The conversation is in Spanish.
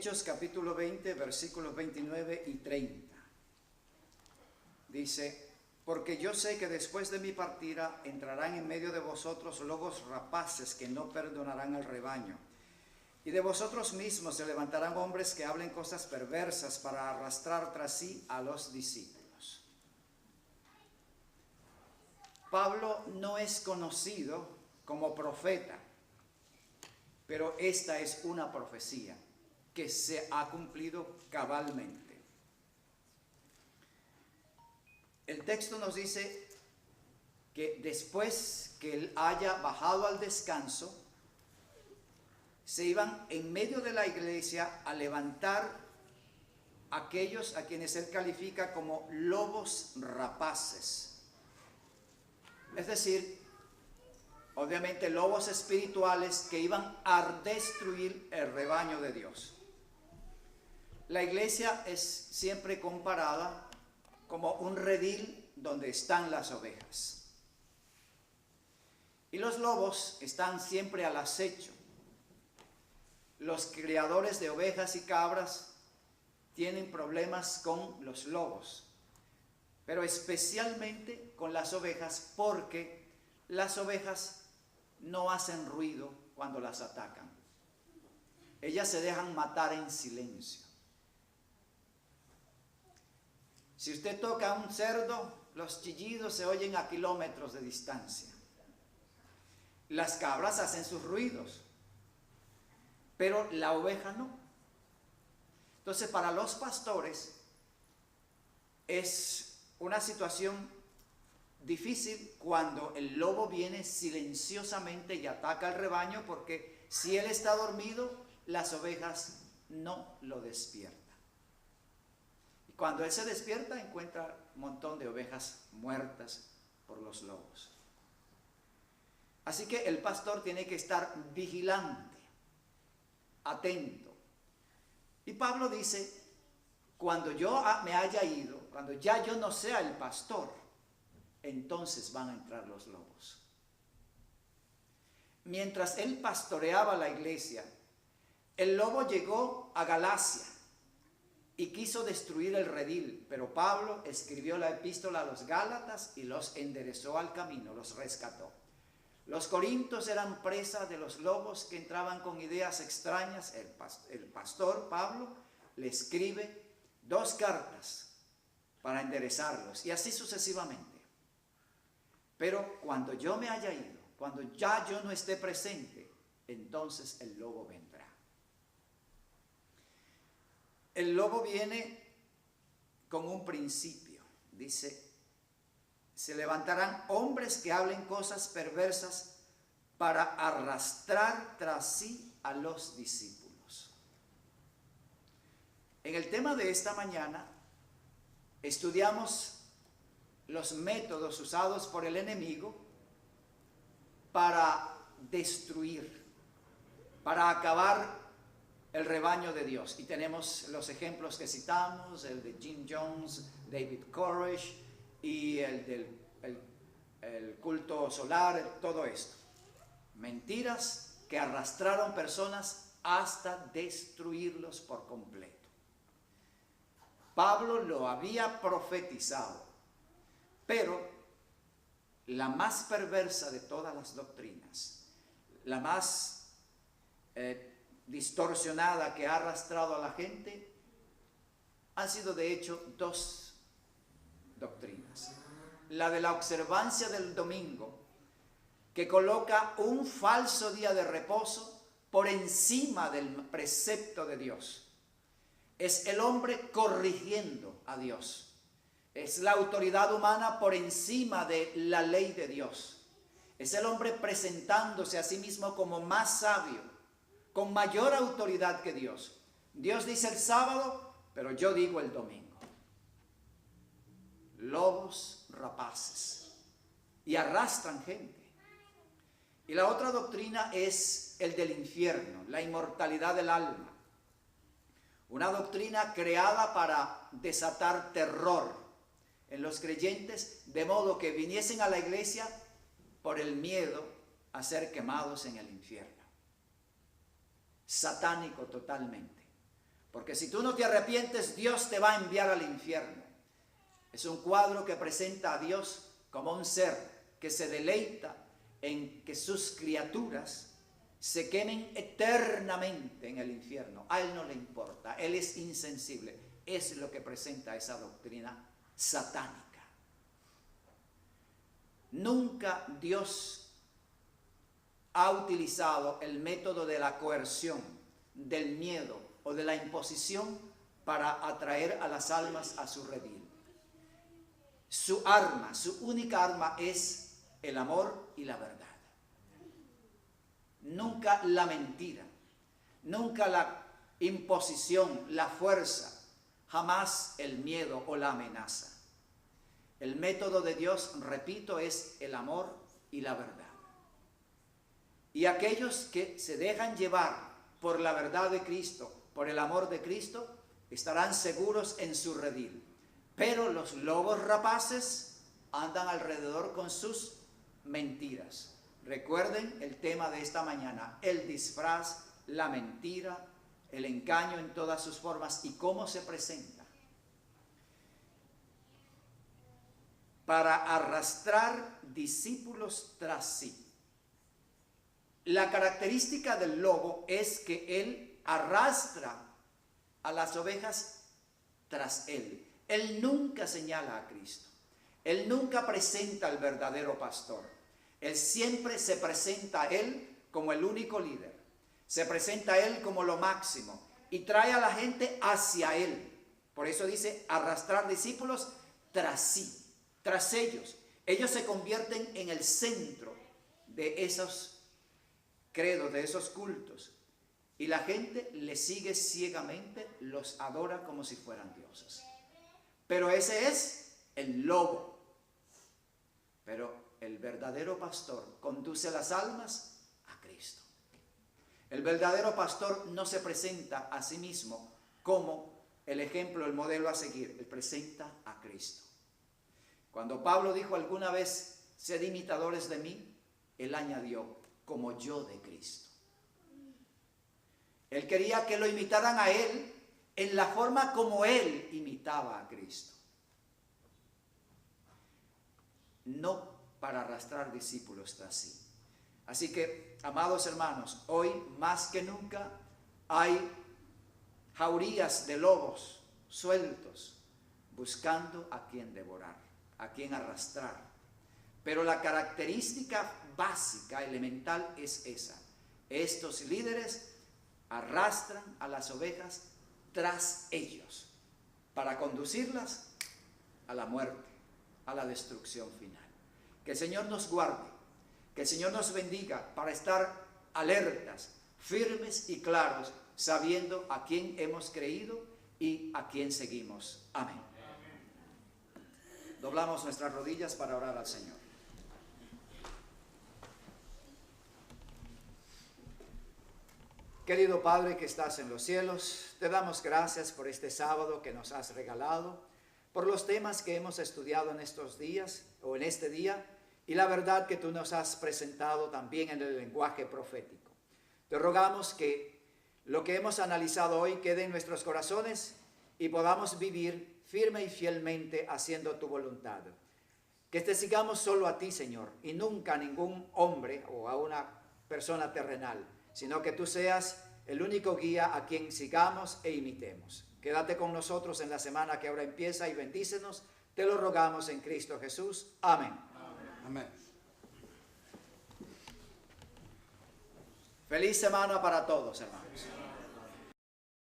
Hechos capítulo 20, versículos 29 y 30. Dice: porque yo sé que después de mi partida entrarán en medio de vosotros lobos rapaces que no perdonarán al rebaño. Y de vosotros mismos se levantarán hombres que hablen cosas perversas para arrastrar tras sí a los discípulos. Pablo no es conocido como profeta, pero esta es una profecía que se ha cumplido cabalmente. El texto nos dice que después que él haya bajado al descanso, se iban en medio de la iglesia a levantar aquellos a quienes él califica como lobos rapaces. Es decir, obviamente lobos espirituales que iban a destruir el rebaño de Dios. La iglesia es siempre comparada como un redil donde están las ovejas. Y los lobos están siempre al acecho. Los criadores de ovejas y cabras tienen problemas con los lobos, pero especialmente con las ovejas, porque las ovejas no hacen ruido cuando las atacan. Ellas se dejan matar en silencio. Si usted toca a un cerdo, los chillidos se oyen a kilómetros de distancia. Las cabras hacen sus ruidos, pero la oveja no. Entonces, para los pastores es una situación difícil cuando el lobo viene silenciosamente y ataca al rebaño, porque si él está dormido, las ovejas no lo despiertan. Y cuando él se despierta, encuentra un montón de ovejas muertas por los lobos. Así que el pastor tiene que estar vigilante, atento. Y Pablo dice: cuando yo me haya ido, cuando ya yo no sea el pastor, entonces van a entrar los lobos. Mientras él pastoreaba la iglesia, el lobo llegó a Galacia y quiso destruir el redil, pero Pablo escribió la epístola a los Gálatas y los enderezó al camino, los rescató. Los corintios eran presa de los lobos que entraban con ideas extrañas. El pastor Pablo le escribe 2 cartas para enderezarlos, y así sucesivamente. Pero cuando yo me haya ido, cuando ya yo no esté presente, entonces el lobo vendrá. El lobo viene con un principio. Dice: se levantarán hombres que hablen cosas perversas para arrastrar tras sí a los discípulos. En el tema de esta mañana estudiamos los métodos usados por el enemigo para destruir, para acabar el rebaño de Dios. Y tenemos los ejemplos que citamos, el de Jim Jones, David Koresh, y el del culto solar, todo esto. Mentiras que arrastraron personas hasta destruirlos por completo. Pablo lo había profetizado, pero la más perversa de todas las doctrinas, la más distorsionada que ha arrastrado a la gente, han sido de hecho 2 doctrinas. La de la observancia del domingo, que coloca un falso día de reposo por encima del precepto de Dios. Es el hombre corrigiendo a Dios. Es la autoridad humana por encima de la ley de Dios. Es el hombre presentándose a sí mismo como más sabio, con mayor autoridad que Dios. Dios dice el sábado, pero yo digo el domingo. Lobos rapaces, y arrastran gente. Y la otra doctrina es el del infierno, la inmortalidad del alma. Una doctrina creada para desatar terror en los creyentes, de modo que viniesen a la iglesia por el miedo a ser quemados en el infierno. Satánico totalmente. Porque si tú no te arrepientes, Dios te va a enviar al infierno. Es un cuadro que presenta a Dios como un ser que se deleita en que sus criaturas se quemen eternamente en el infierno. A Él no le importa, Él es insensible. Es lo que presenta esa doctrina satánica. Nunca Dios ha utilizado el método de la coerción, del miedo o de la imposición para atraer a las almas a su redil. Su arma, su única arma es el amor y la verdad. Nunca la mentira, nunca la imposición, la fuerza, jamás el miedo o la amenaza. El método de Dios, repito, es el amor y la verdad. Y aquellos que se dejan llevar por la verdad de Cristo, por el amor de Cristo, estarán seguros en su redil. Pero los lobos rapaces andan alrededor con sus mentiras. Recuerden el tema de esta mañana, el disfraz, la mentira, el engaño en todas sus formas y cómo se presenta. Para arrastrar discípulos tras sí. La característica del lobo es que él arrastra a las ovejas tras él. Él nunca señala a Cristo. Él nunca presenta al verdadero pastor. Él siempre se presenta a él como el único líder. Se presenta a él como lo máximo y trae a la gente hacia él. Por eso dice arrastrar discípulos tras sí, tras ellos. Ellos se convierten en el centro de esos credos, de esos cultos. Y la gente le sigue ciegamente, los adora como si fueran dioses. Pero ese es el lobo. Pero el verdadero pastor conduce las almas a Cristo. El verdadero pastor no se presenta a sí mismo como el ejemplo, el modelo a seguir. Él presenta a Cristo. Cuando Pablo dijo alguna vez, sed imitadores de mí, él añadió, como yo de Cristo. Él quería que lo imitaran a él en la forma como él imitaba a Cristo. No para arrastrar discípulos tras sí. Así que, amados hermanos, hoy más que nunca hay jaurías de lobos sueltos buscando a quien devorar, a quien arrastrar. Pero la característica básica, elemental, es esa. Estos líderes arrastran a las ovejas tras ellos para conducirlas a la muerte, a la destrucción final. Que el Señor nos guarde, que el Señor nos bendiga para estar alertas, firmes y claros, sabiendo a quién hemos creído y a quién seguimos. Amén. Doblamos nuestras rodillas para orar al Señor. Querido Padre que estás en los cielos, te damos gracias por este sábado que nos has regalado, por los temas que hemos estudiado en estos días o en este día y la verdad que tú nos has presentado también en el lenguaje profético. Te rogamos que lo que hemos analizado hoy quede en nuestros corazones y podamos vivir firme y fielmente haciendo tu voluntad. Que te sigamos solo a ti, Señor, y nunca a ningún hombre o a una persona terrenal, sino que tú seas el único guía a quien sigamos e imitemos. Quédate con nosotros en la semana que ahora empieza y bendícenos. Te lo rogamos en Cristo Jesús. Amén. Amén. Feliz semana para todos, hermanos.